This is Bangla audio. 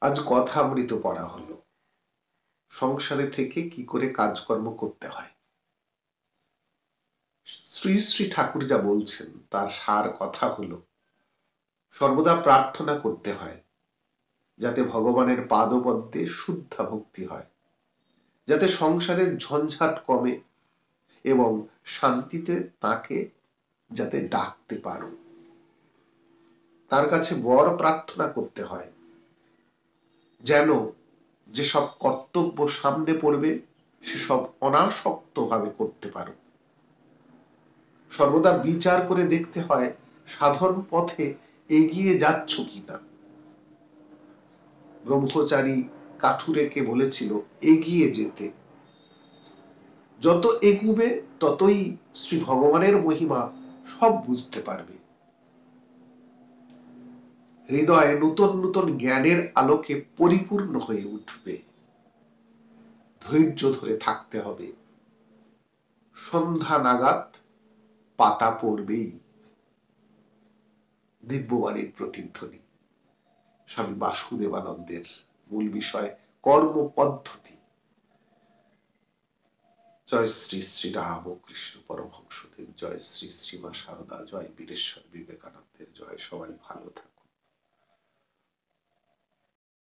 আজ কথামৃত পড়া হলো সংসারে থেকে কি করে কাজকর্ম করতে হয়। শ্রী শ্রী ঠাকুর যা বলছেন তার সার কথা হলো সর্বদা প্রার্থনা করতে হয় যাতে ভগবানের পাদপদ্মে শুদ্ধা ভক্তি হয়, যাতে সংসারের ঝঞ্ঝাট কমে এবং শান্তিতে তাকে যাতে ডাকতে পারো। তার কাছে বর প্রার্থনা করতে হয় যেন যেসব কর্তব্য সামনে পড়বে সেসব অনাসক্ত ভাবে করতে পারো। সর্বদা বিচার করে দেখতে হয় সাধন পথে এগিয়ে যাচ্ছ কিনা। ব্রহ্মচারী কাঠুরেকে বলেছিল এগিয়ে যেতে, যত এগুবে ততই শ্রী ভগবানের মহিমা সব বুঝতে পারবে। হৃদয়ে নূতন নূতন জ্ঞানের আলোকে পরিপূর্ণ হয়ে উঠবে। ধৈর্য ধরে থাকতে হবে, সন্ধ্যা নাগাদ পাতা পড়বেই। দিব্যবাণীর প্রতিধ্বনি স্বামী বাসুদেবানন্দের মূল বিষয় কর্ম পদ্ধতি। জয় শ্রী শ্রী রামকৃষ্ণ পরমহংসদেব, জয় শ্রী শ্রী মা সারদা, জয় বীরেশ্বর বিবেকানন্দের জয়। সবাই ভালো থাকুন।